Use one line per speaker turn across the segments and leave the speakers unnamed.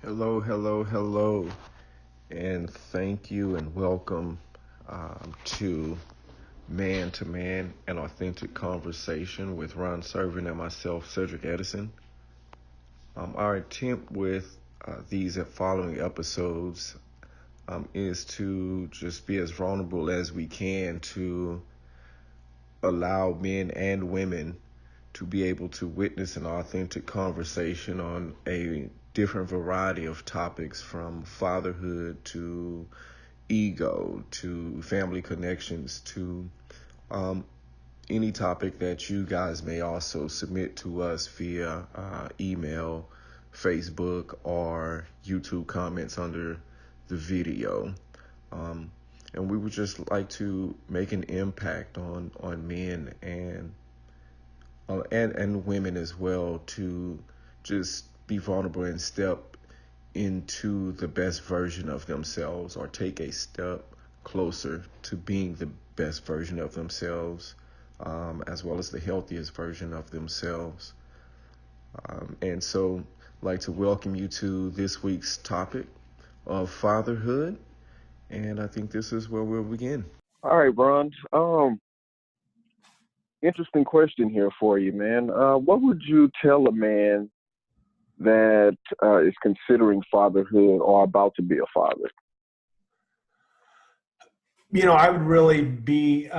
Hello, hello, hello, and thank you and welcome to Man, an Authentic Conversation with Ron Servant and myself, Cedric Edison. Our attempt with these following episodes is to just be as vulnerable as we can to allow men and women to be able to witness an authentic conversation on a different variety of topics, from fatherhood to ego to family connections to um, any topic that you guys may also submit to us via email, Facebook, or YouTube comments under the video. Um, and we would just like to make an impact on men and women as well, to just be vulnerable and step into the best version of themselves, or take a step closer to being the best version of themselves, as well as the healthiest version of themselves. And so I'd like to welcome you to this week's topic of fatherhood. And I think this is where we'll begin.
All right, Ron. Interesting question here for you, man. What would you tell a man that is considering fatherhood or about to be a father?
I would really be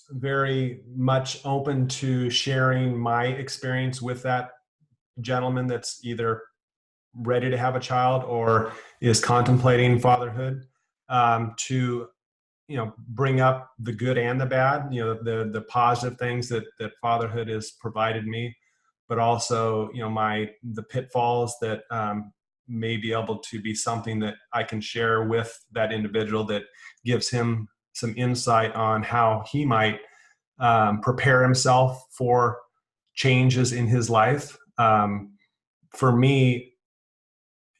very much open to sharing my experience with that gentleman that's either ready to have a child or is contemplating fatherhood, to bring up the good and the bad, the positive things that fatherhood has provided me, but also the pitfalls that may be able to be something that I can share with that individual that gives him some insight on how he might prepare himself for changes in his life. For me,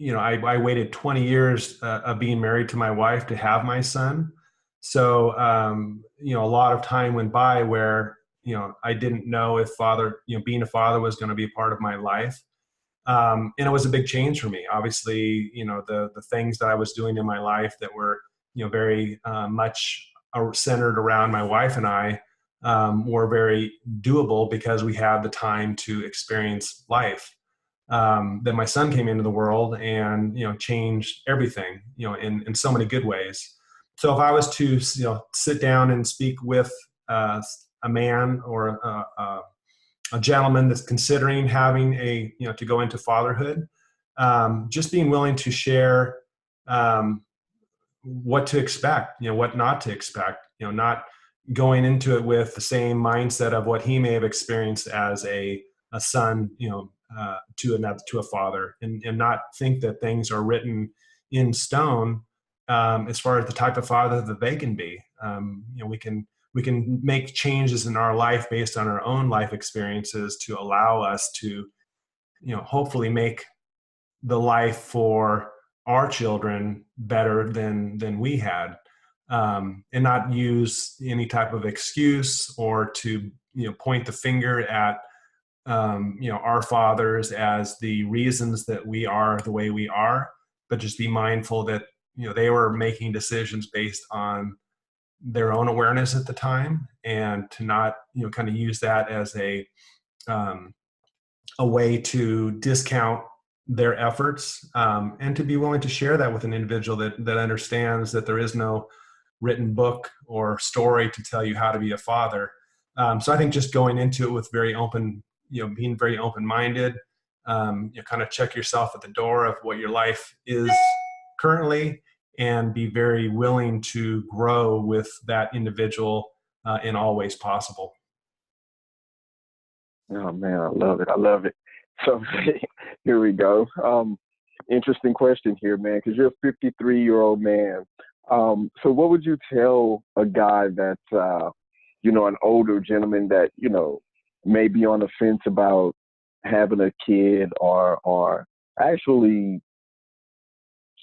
I waited 20 years of being married to my wife to have my son. So, a lot of time went by where, I didn't know if being a father was going to be a part of my life. And it was a big change for me. Obviously, the things that I was doing in my life that were, very much centered around my wife and I, were very doable because we had the time to experience life. Then my son came into the world and changed everything, in so many good ways. So if I was to sit down and speak with a man or a gentleman that's considering having to go into fatherhood, just being willing to share um, what to expect, what not to expect, not going into it with the same mindset of what he may have experienced as a son, to a father, and not think that things are written in stone, as far as the type of father that they can be. We can make changes in our life based on our own life experiences to allow us to, hopefully make the life for our children better than we had, and not use any type of excuse or to point the finger at our fathers as the reasons that we are the way we are, but just be mindful that they were making decisions based on their own awareness at the time, and to not kind of use that as um, a way to discount their efforts, and to be willing to share that with an individual that understands that there is no written book or story to tell you how to be a father. So I think just going into it with very open, being very open-minded, kind of check yourself at the door of what your life is currently, and be very willing to grow with that individual in all ways possible.
Oh man, I love it. I love it. So here we go. Interesting question here, man, because you're a 53-year-old man. So what would you tell a guy that's an older gentleman that may be on the fence about having a kid, or actually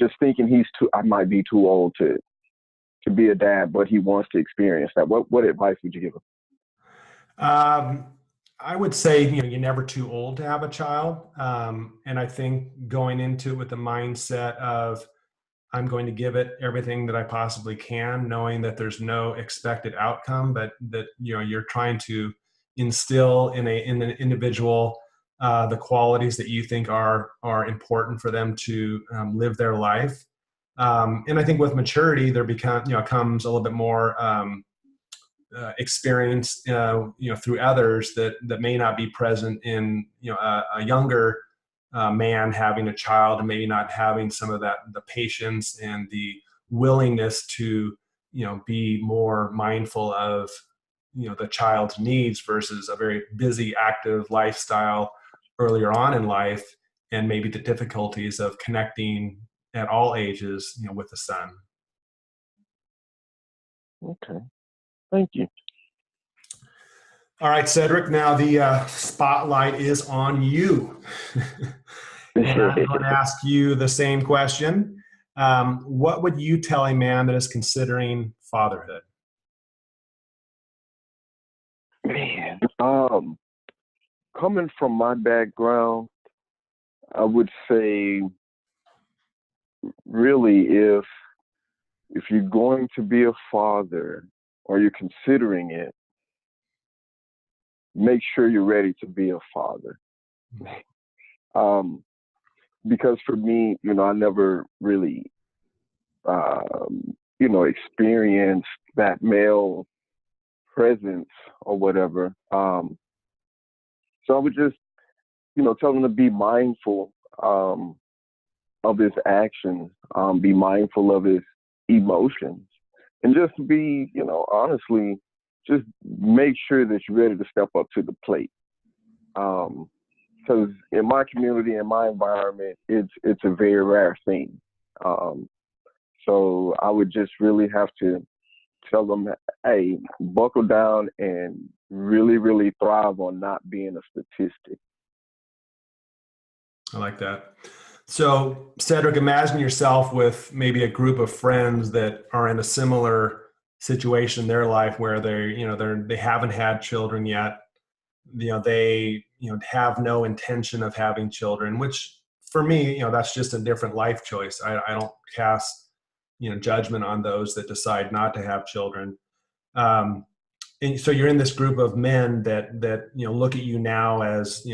just thinking I might be too old to be a dad, but he wants to experience that. What advice would you give him?
Um, I would say, you're never too old to have a child. And I think going into it with the mindset of, I'm going to give it everything that I possibly can, knowing that there's no expected outcome, but that, you're trying to instill in an individual the qualities that you think are important for them to live their life. And I think with maturity, comes a little bit more experience, through others that may not be present in, a younger man having a child, and maybe not having some of the patience and the willingness to, be more mindful of, the child's needs versus a very busy, active lifestyle earlier on in life, and maybe the difficulties of connecting at all ages, with the son.
Okay. Thank you.
All right, Cedric, now the spotlight is on you. And I'm going to ask you the same question. What would you tell a man that is considering fatherhood?
Man, coming from my background, I would say really if you're going to be a father or you're considering it, make sure you're ready to be a father. Because for me, I never really, experienced that male presence or whatever. So I would just, tell him to be mindful of his actions, be mindful of his emotions, and just be, honestly, just make sure that you're ready to step up to the plate. Because in my community, in my environment, it's a very rare thing. So I would just really have to tell them, hey, buckle down and really, really thrive on not being a statistic.
I like that. So, Cedric, imagine yourself with maybe a group of friends that are in a similar situation in their life where they haven't had children yet. They have no intention of having children, which for me, that's just a different life choice. I don't cast judgment on those that decide not to have children. Um, and so you're in this group of men that look at you now as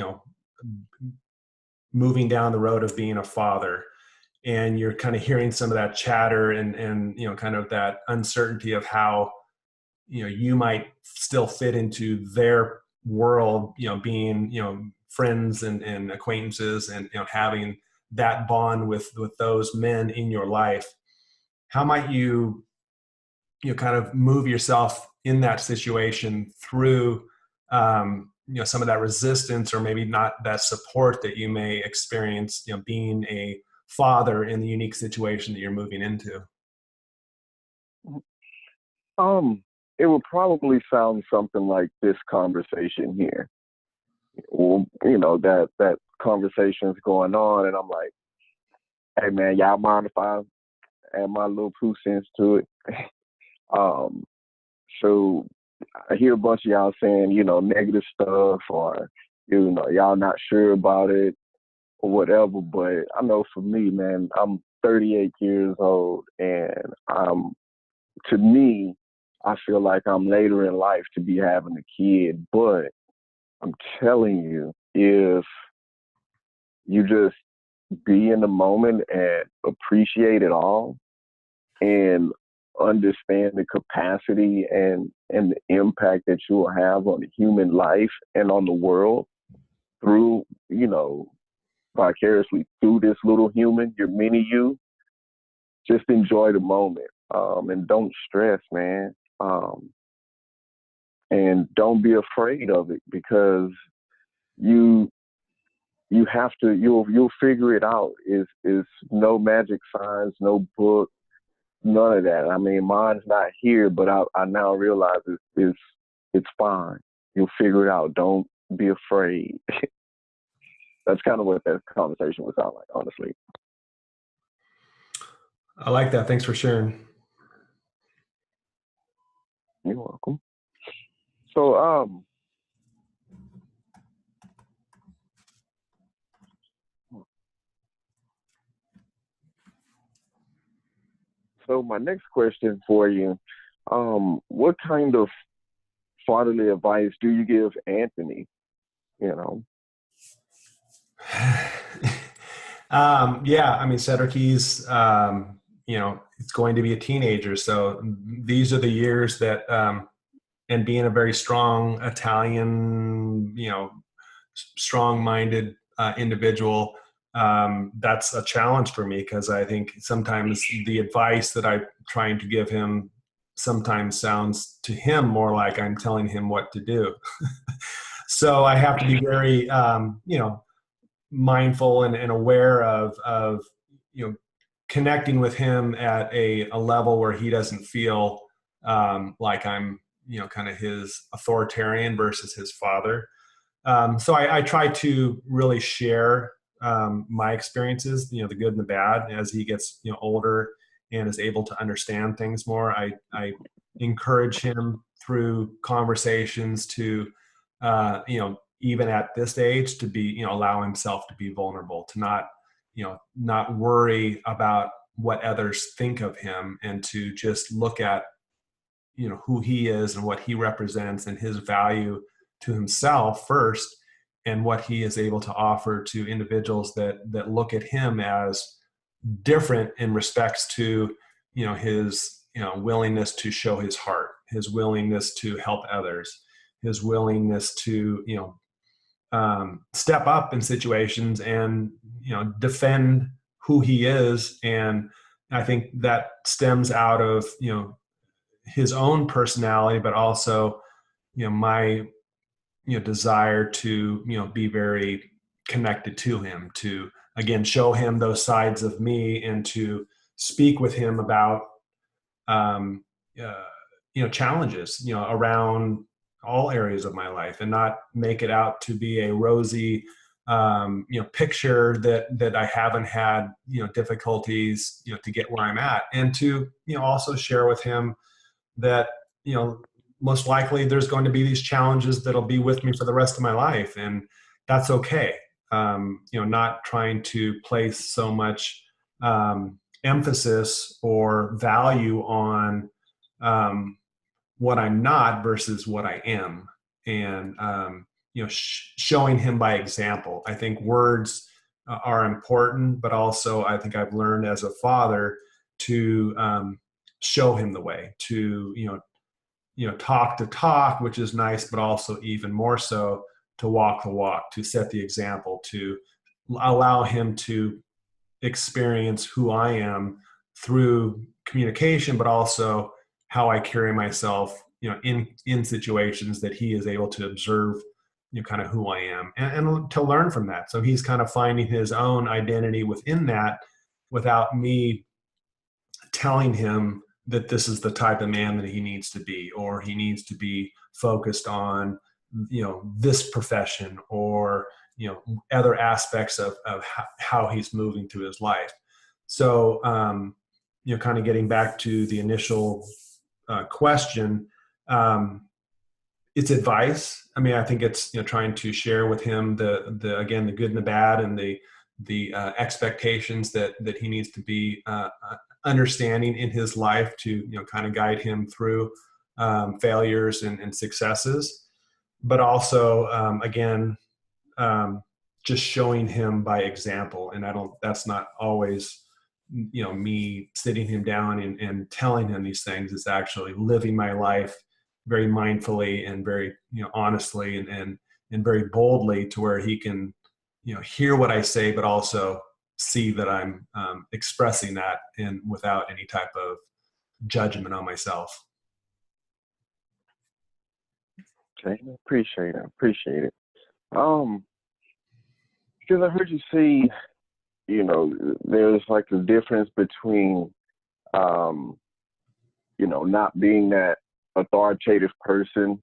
moving down the road of being a father, and you're kind of hearing some of that chatter and kind of that uncertainty of how you might still fit into their world, being friends and acquaintances, and having that bond with those men in your life. How might kind of move yourself in that situation through some of that resistance, or maybe not that support that you may experience being a father in the unique situation that you're moving into?
Um, it would probably sound something like this conversation here. Well, that conversation's going on, and I'm like, hey man, y'all mind if I add my little 2 cents to it? um, so I hear a bunch of y'all saying, negative stuff, or y'all not sure about it or whatever. But I know for me, man, I'm 38 years old, and to me, I feel like I'm later in life to be having a kid. But I'm telling you, if you just be in the moment and appreciate it all and understand the capacity and the impact that you will have on the human life and on the world through, vicariously through this little human, your mini you, just enjoy the moment. And don't stress, man. And don't be afraid of it, because you have to, you'll figure it out. Is no magic signs, no book, none of that. I mean, mine's not here, but I now realize it's fine. You'll figure it out. Don't be afraid. That's kind of what that conversation would sound like, honestly.
I like that. Thanks for sharing.
You're welcome. So, So my next question for you, what kind of fatherly advice do you give Anthony? You know,
Yeah, I mean, Cedric, he's, it's going to be a teenager. So these are the years that, and being a very strong Italian, strong-minded individual, that's a challenge for me because I think sometimes the advice that I'm trying to give him sometimes sounds to him more like I'm telling him what to do. So I have to be very, mindful and aware of connecting with him at a level where he doesn't feel like I'm kind of his authoritarian versus his father. So I try to really share my experiences, the good and the bad, as he gets older and is able to understand things more. I encourage him through conversations to even at this age to be allow himself to be vulnerable, to not worry about what others think of him, and to just look at who he is and what he represents and his value to himself first, and what he is able to offer to individuals that look at him as different in respects to his willingness to show his heart, his willingness to help others, his willingness to step up in situations and defend who he is. And I think that stems out of his own personality, but also my desire to be very connected to him, to again show him those sides of me, and to speak with him about um, uh, challenges around all areas of my life, and not make it out to be a rosy picture that I haven't had difficulties to get where I'm at, and to also share with him that most likely there's going to be these challenges that'll be with me for the rest of my life, and that's okay. Not trying to place so much emphasis or value on what I'm not versus what I am, and showing him by example. I think words are important, but also I think I've learned as a father to show him the way, to talk the talk, which is nice, but also even more so to walk the walk, to set the example, to allow him to experience who I am through communication, but also how I carry myself, in situations that he is able to observe, kind of who I am, and to learn from that. So he's kind of finding his own identity within that, without me telling him that this is the type of man that he needs to be, or he needs to be focused on, this profession, or, other aspects of how he's moving through his life. So, kind of getting back to the initial question, it's advice. I mean, I think it's, trying to share with him again, the good and the bad, and the expectations that he needs to be understanding in his life, to kind of guide him through failures and successes, but also again just showing him by example. And that's not always me sitting him down and telling him these things. It's actually living my life very mindfully and very honestly, and very boldly, to where he can hear what I say, but also see that I'm expressing that, and without any type of judgment on myself.
okay, appreciate it, appreciate it. Um, because I heard you say, there's like a difference between, um, not being that authoritative person,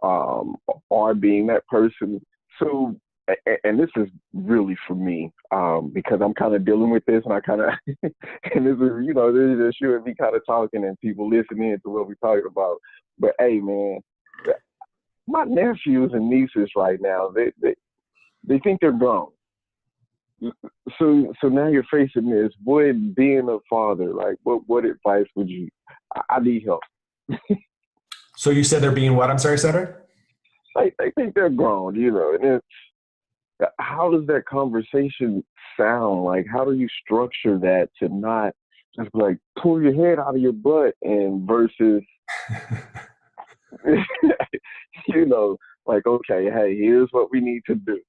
or being that person. So, and this is really for me, because I'm kind of dealing with this, and I kind of, and this is, this should be kind of talking and people listening to what we're talking about. But hey, man, my nephews and nieces right now, they think they're grown. So now you're facing this. Boy, being a father, like what advice would you? I need help.
So you said they're being what? I'm sorry, Cedric?
Like they think they're grown, and how does that conversation sound? Like, how do you structure that to not just like pull your head out of your butt and versus, like, okay, hey, here's what we need to do.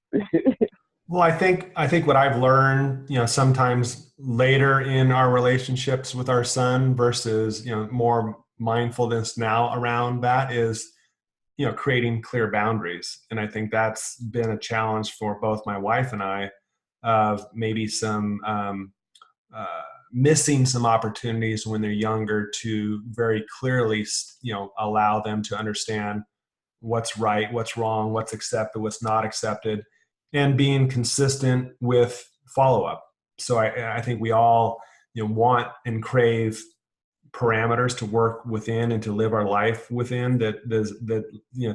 Well, I think what I've learned, sometimes later in our relationships with our son versus, more mindfulness now around that is, creating clear boundaries. And I think that's been a challenge for both my wife and I of maybe some uh, missing some opportunities when they're younger to very clearly, allow them to understand what's right, what's wrong, what's accepted, what's not accepted, and being consistent with follow up. So I think we all want and crave parameters to work within and to live our life within that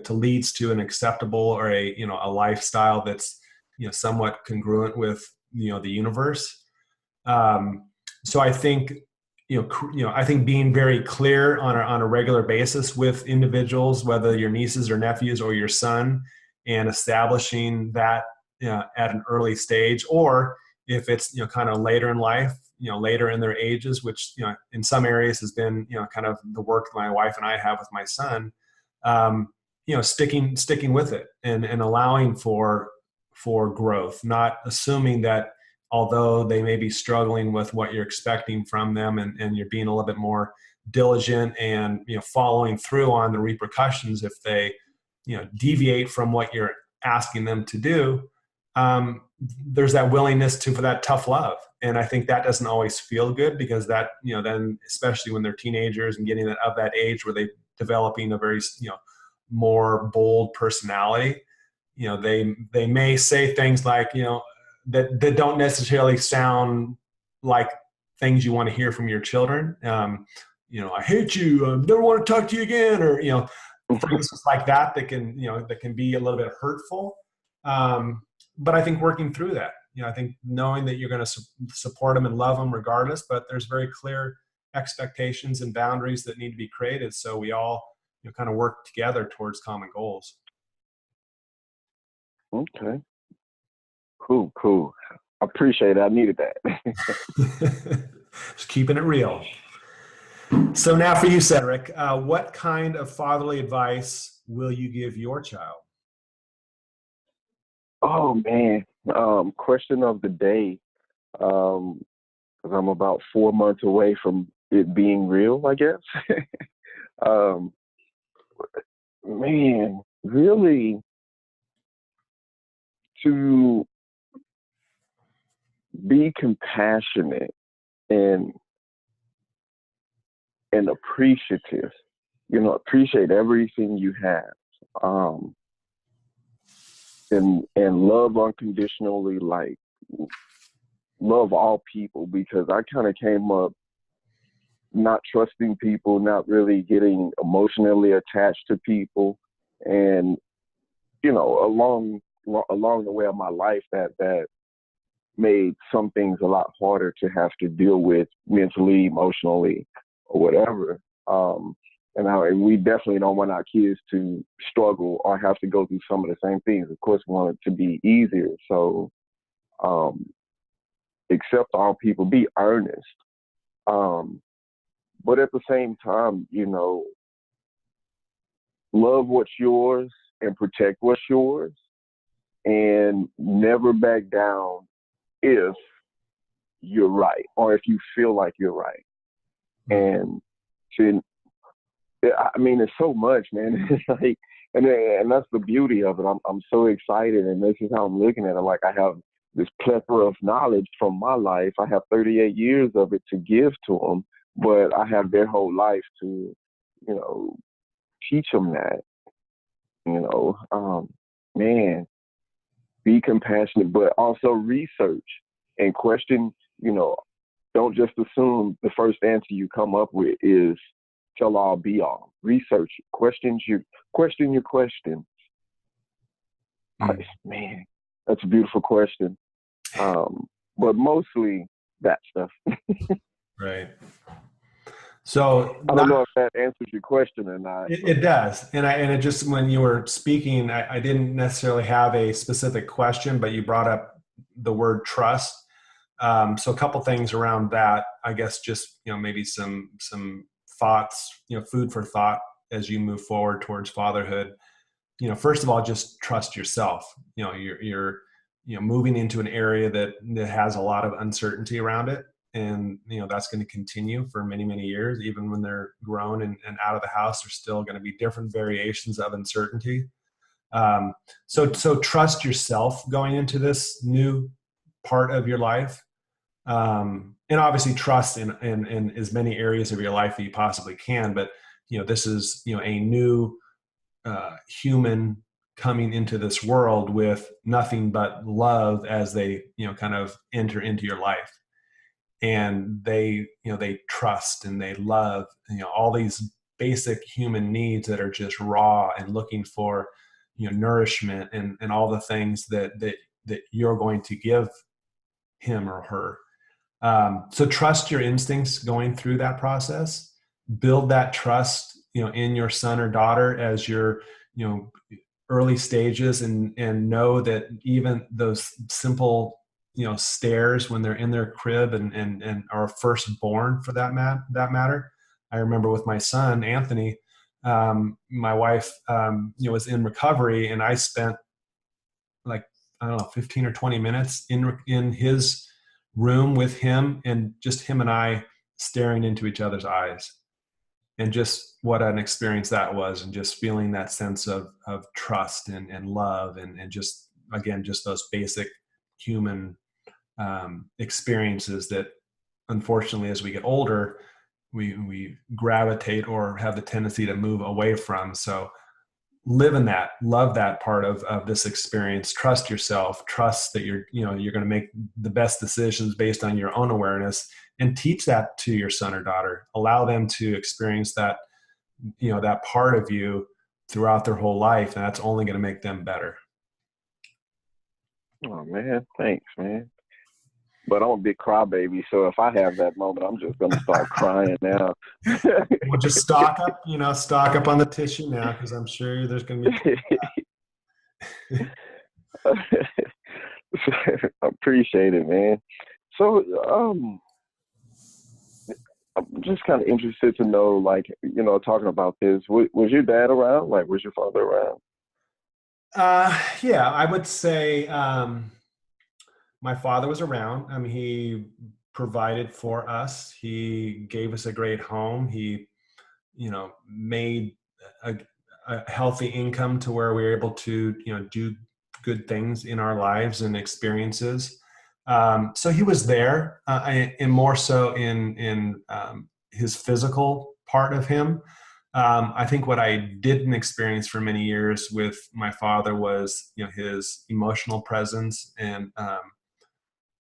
to leads to an acceptable or a lifestyle that's somewhat congruent with the universe. Um, so I think I think being very clear on a regular basis with individuals, whether your nieces or nephews or your son, and establishing that at an early stage, or if it's kind of later in life, later in their ages, which in some areas has been kind of the work my wife and I have with my son. Sticking with it and allowing for growth, not assuming that although they may be struggling with what you're expecting from them, and you're being a little bit more diligent and following through on the repercussions if they deviate from what you're asking them to do. There's that willingness for that tough love, and I think that doesn't always feel good, because that then especially when they're teenagers and getting of that age where they're developing a very more bold personality, they may say things like that don't necessarily sound like things you want to hear from your children. I hate you. I never want to talk to you again, or things like that can be a little bit hurtful. But I think working through that, I think knowing that you're going to support them and love them regardless, but there's very clear expectations and boundaries that need to be created, so we all kind of work together towards common goals.
Okay. Cool. I appreciate it. I needed that.
Just keeping it real. So now for you, Cedric, what kind of fatherly advice will you give your child?
Oh man. Question of the day. 'Cause I'm about 4 months away from it being real, I guess. um, man, really to be compassionate and appreciative. Appreciate everything you have. Um, and love unconditionally, like love all people, because I kind of came up not trusting people, not really getting emotionally attached to people, and along the way of my life, that made some things a lot harder to have to deal with mentally, emotionally, or whatever. And we definitely don't want our kids to struggle or have to go through some of the same things. Of course, we want it to be easier. So, accept all people, be earnest. Um, but at the same time, love what's yours and protect what's yours, and never back down if you're right or if you feel like you're right. And to, I mean, it's so much, man. It's like, and that's the beauty of it. I'm so excited, and this is how I'm looking at it. Like, I have this plethora of knowledge from my life. I have 38 years of it to give to them, but I have their whole life to, teach them that. Man, be compassionate, but also research and question. Don't just assume the first answer you come up with is tell all be all. Research, question your questions. Man, that's a beautiful question. But mostly that stuff.
Right. So
I don't know if that answers your question or not.
it does. And it just, when you were speaking, I didn't necessarily have a specific question, but you brought up the word trust. So a couple things around that, I guess, just, maybe some thoughts, food for thought as you move forward towards fatherhood. First of all, just trust yourself. You're moving into an area that has a lot of uncertainty around it. And, that's going to continue for many, many years. Even when they're grown and out of the house, there's still going to be different variations of uncertainty. So trust yourself going into this new part of your life. And obviously trust in as many areas of your life that you possibly can. But, this is, a new human coming into this world with nothing but love as they, kind of enter into your life. And they trust and they love, all these basic human needs that are just raw and looking for, nourishment and all the things that you're going to give him or her. So trust your instincts going through that process. Build that trust, in your son or daughter as you're, early stages, and know that even those simple, stares when they're in their crib and are first born, for that matter. I remember with my son Anthony, my wife, was in recovery, and I spent, like, I don't know, 15 or 20 minutes in his room with him, and just him and I staring into each other's eyes. And just what an experience that was, and just feeling that sense of trust and love, and just, again, just those basic human experiences that, unfortunately, as we get older, we gravitate or have the tendency to move away from. So live in that, love that part of this experience, trust yourself, trust that you're going to make the best decisions based on your own awareness, and teach that to your son or daughter. Allow them to experience that, that part of you throughout their whole life. And that's only going to make them better.
Oh man, thanks, man. But I'm a big crybaby, so if I have that moment, I'm just gonna start crying now.
We'll just stock up on the tissue now, because I'm sure there's going to be.
I appreciate it, man. So, I'm just kind of interested to know, like, talking about this. Was your dad around? Like, was your father around?
Yeah, I would say my father was around. I mean, he provided for us. He gave us a great home. He, made a, a healthy income to where we were able to, do good things in our lives and experiences. So he was there, and more so in his physical part of him. I think what I didn't experience for many years with my father was, his emotional presence. And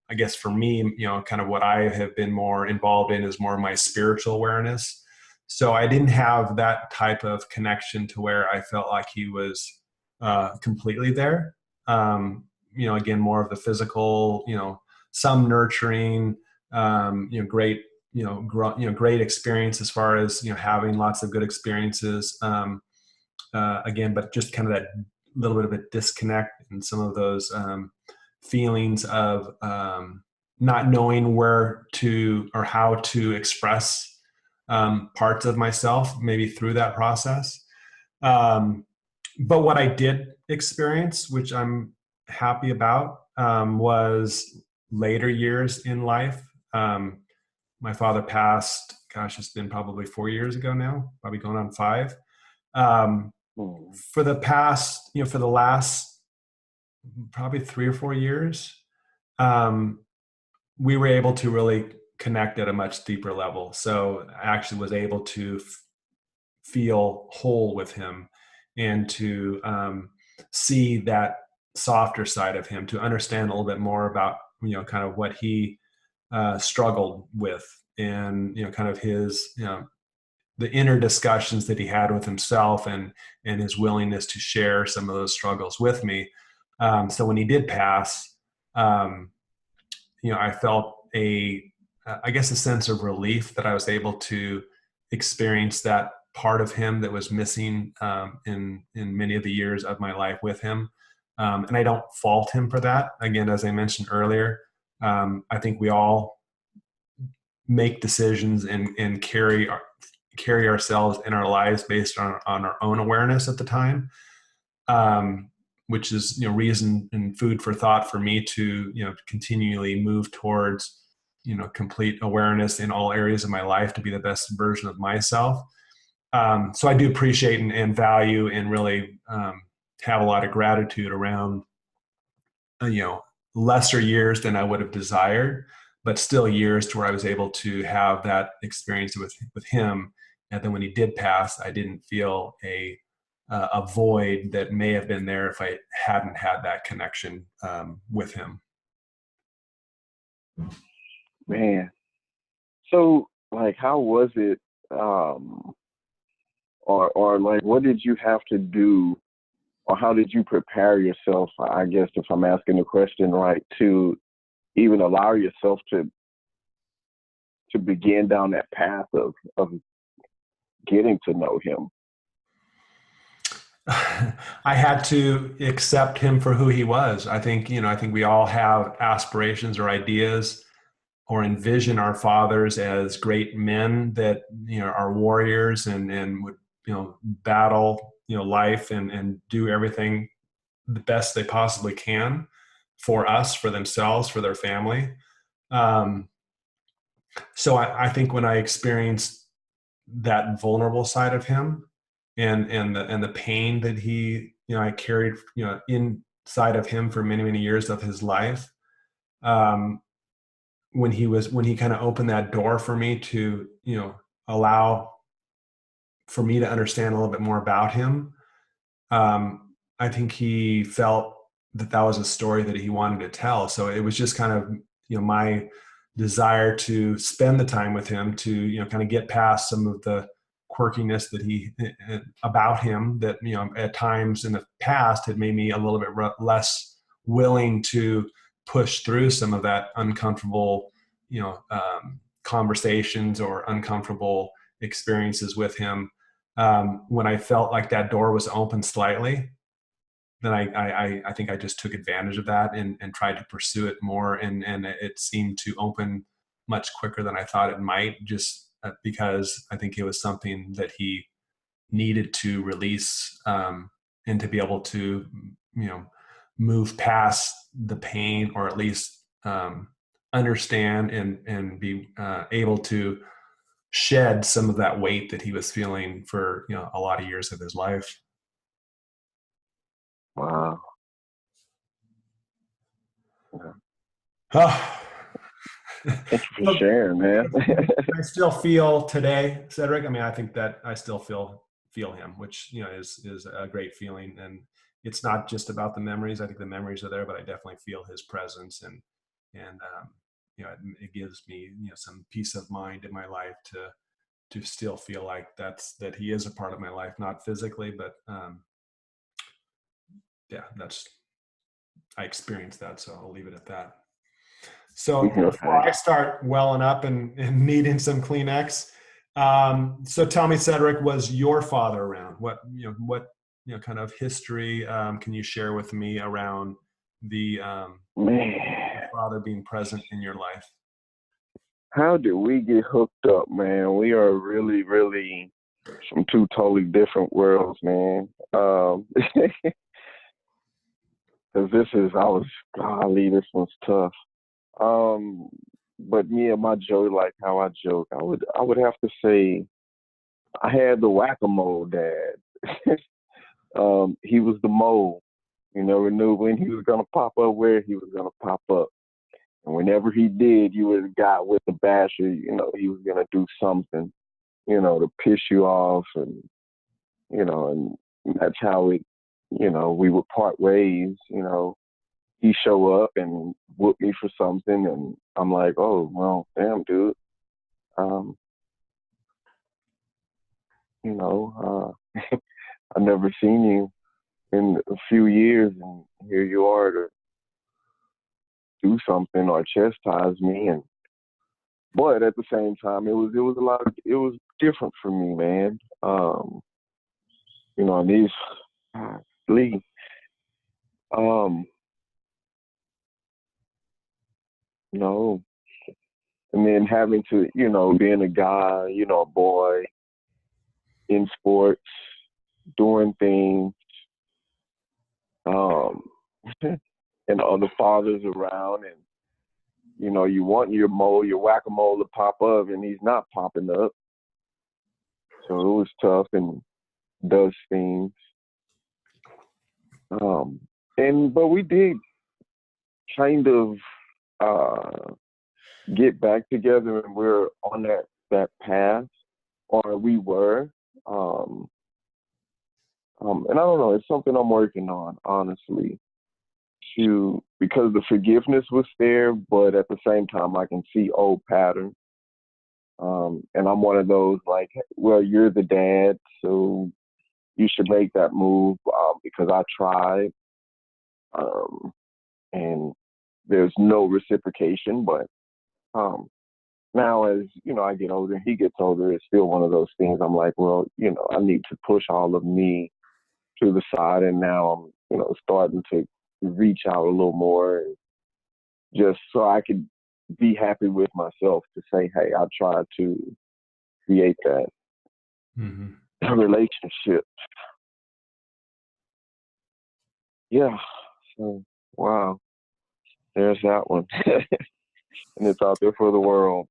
I guess for me, kind of what I have been more involved in is more my spiritual awareness. So I didn't have that type of connection to where I felt like he was completely there. Again, more of the physical, some nurturing, great, great experience as far as, having lots of good experiences. Again, but just kind of that little bit of a disconnect and some of those feelings of not knowing where to or how to express parts of myself, maybe through that process. But what I did experience, which I'm happy about, was later years in life. My father passed, gosh, it's been probably 4 years ago now, probably going on 5. For the past, for the last probably 3 or 4 years, we were able to really connect at a much deeper level. So I actually was able to feel whole with him, and to see that softer side of him, to understand a little bit more about, kind of what he struggled with, and, kind of his, the inner discussions that he had with himself, and his willingness to share some of those struggles with me. So when he did pass, I felt I guess a sense of relief that I was able to experience that part of him that was missing in many of the years of my life with him. And I don't fault him for that. Again, as I mentioned earlier, I think we all make decisions and carry ourselves in our lives based on our own awareness at the time, which is reason and food for thought for me to continually move towards complete awareness in all areas of my life to be the best version of myself. So I do appreciate and value and really have a lot of gratitude around lesser years than I would have desired, but still years to where I was able to have that experience with him. And then when he did pass, I didn't feel a void that may have been there if I hadn't had that connection with him.
Man. So, like, how was it, or like, what did you have to do, or how did you prepare yourself, I guess, if I'm asking the question right, to even allow yourself to begin down that path of getting to know him?
I had to accept him for who he was. I think we all have aspirations or ideas or envision our fathers as great men that are warriors and would battle life and do everything the best they possibly can for us, for themselves, for their family. So I think when I experienced that vulnerable side of him and the pain that he I carried inside of him for many years of his life, when he kind of opened that door for me to allow for me to understand a little bit more about him, I think he felt that was a story that he wanted to tell. So it was just kind of my desire to spend the time with him to kind of get past some of the quirkiness that he about him that at times in the past had made me a little bit less willing to push through some of that uncomfortable conversations or uncomfortable experiences with him. When I felt like that door was open slightly, then I think I just took advantage of that and tried to pursue it more, and it seemed to open much quicker than I thought it might, just because I think it was something that he needed to release, and to be able to move past the pain, or at least understand and be able to shed some of that weight that he was feeling for a lot of years of his life.
Wow.
Oh.
Thank you for sharing, man.
I still feel today, Cedric. I mean, I think that I still feel him, which is a great feeling. And it's not just about the memories. I think the memories are there, but I definitely feel his presence, and it gives me some peace of mind in my life to still feel like that he is a part of my life, not physically, but I experienced that. So I'll leave it at that. So before I start welling up and needing some Kleenex, so tell me, Cedric, was your father around? What kind of history can you share with me around the father being present in your life?
How did we get hooked up, man? We are really, really from two totally different worlds, man. Cause golly, this one's tough. But me and my joke, like how I joke, I would have to say I had the whack-a-mole dad. He was the mole. You never knew when he was gonna pop up, where he was gonna pop up. And whenever he did, you would have got with the basher, he was gonna do something, to piss you off, and and that's how we would part ways, he show up and whoop me for something, and I'm like, oh well, damn, dude. I've never seen you in a few years, and here you are to do something or chastise me, but at the same time, it was different for me, man. And these, Lee, um, no, and then having to, being a guy, a boy in sports, doing things, um, and other fathers around, and you want your whack-a-mole to pop up, and he's not popping up. So it was tough and does things. But we did kind of get back together, and we're on that path, or we were. And I don't know, it's something I'm working on, honestly, because the forgiveness was there, but at the same time, I can see old patterns. And I'm one of those like, well, you're the dad, so you should make that move because I tried. And there's no reciprocation. But now, as I get older, he gets older, it's still one of those things. I'm like, well, I need to push all of me to the side, and now I'm, starting to reach out a little more, and just so I could be happy with myself to say, hey, I tried to create that relationship. Yeah. So, wow. There's that one. And it's out there for the world.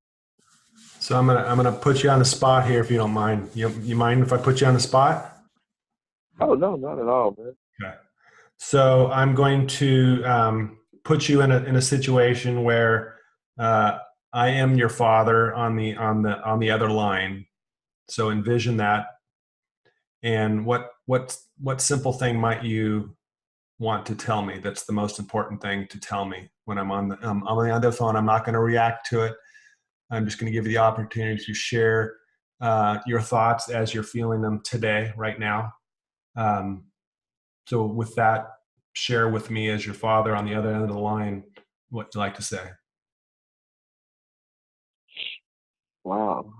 So I'm gonna put you on the spot here if you don't mind. You mind if I put you on the spot?
Oh no, not at all, man.
Okay. So I'm going to put you in a situation where I am your father on the other line. So envision that, and what simple thing might you want to tell me? That's the most important thing to tell me when I'm on the other phone. I'm not going to react to it. I'm just going to give you the opportunity to share your thoughts as you're feeling them today, right now. So with that, share with me as your father on the other end of the line what you'd like to say.
Wow.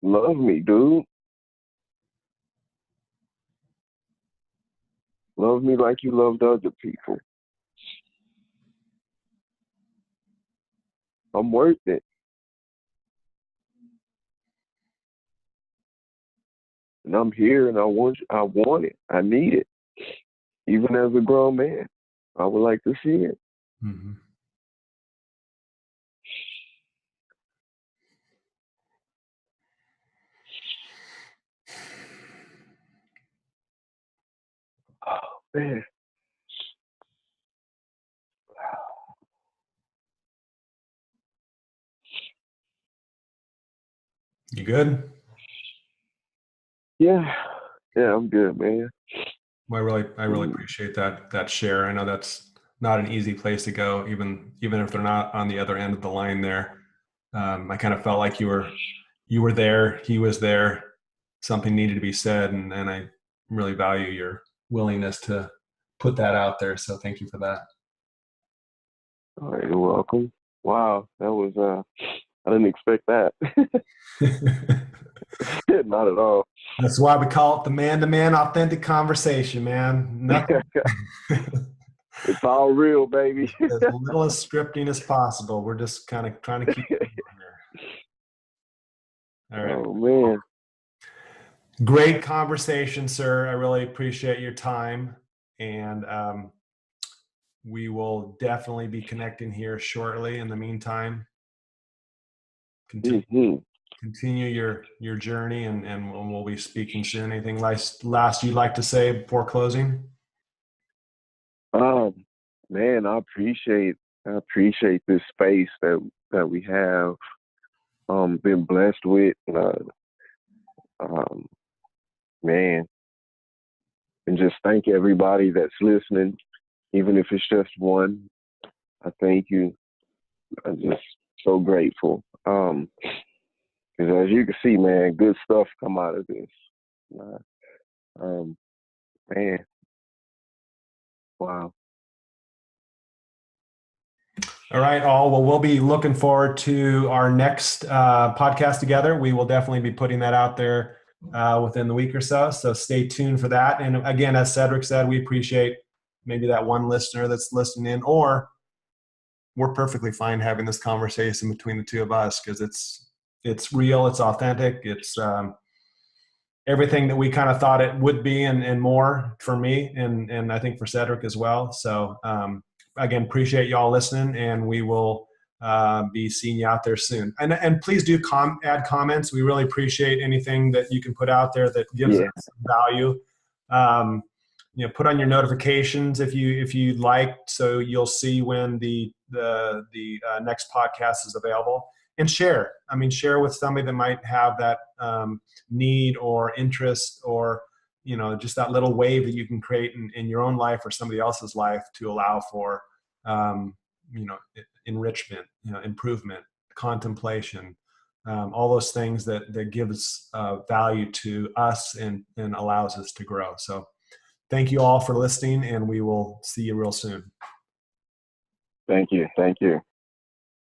Love me, dude. Love me like you loved other people. I'm worth it. And I'm here, and I want it. I need it. Even as a grown man, I would like to see it.
Mm-hmm.
Oh, man.
You good?
Yeah. Yeah, I'm good, man.
Well, I really appreciate that share. I know that's not an easy place to go, even if they're not on the other end of the line there. I kind of felt like you were there, he was there, something needed to be said, and I really value your willingness to put that out there. So thank you for that.
All right, you're welcome. Wow, that was I didn't expect that. Not at all.
That's why we call it the man-to-man authentic conversation, man. Nothing.
It's all real, baby.
As little as scripting as possible. We're just kind of trying to keep it here. All right.
Oh man.
Great conversation, sir. I really appreciate your time. And we will definitely be connecting here shortly. In the meantime, continue your journey, and we'll be speaking soon. Anything last you'd like to say before closing?
Man, I appreciate this space that we have been blessed with. Man, and just thank everybody that's listening, even if it's just one. I thank you. I'm just so grateful. Because as you can see, man, good stuff come out of this. Um, man, wow.
All right, all. Well, we'll be looking forward to our next podcast together. We will definitely be putting that out there within the week or so. So stay tuned for that. And again, as Cedric said, we appreciate maybe that one listener that's listening in, or we're perfectly fine having this conversation between the two of us because it's real, it's authentic, it's everything that we kind of thought it would be and more for me and I think for Cedric as well. So again, appreciate y'all listening, and we will be seeing you out there soon. And please do add comments. We really appreciate anything that you can put out there that gives
Yeah,
us value. Put on your notifications if you'd like, so you'll see when the next podcast is available. And share. I mean, share with somebody that might have that need or interest, or just that little wave that you can create in your own life or somebody else's life to allow for enrichment, improvement, contemplation, all those things that gives value to us and allows us to grow. So thank you all for listening, and we will see you real soon.
thank you.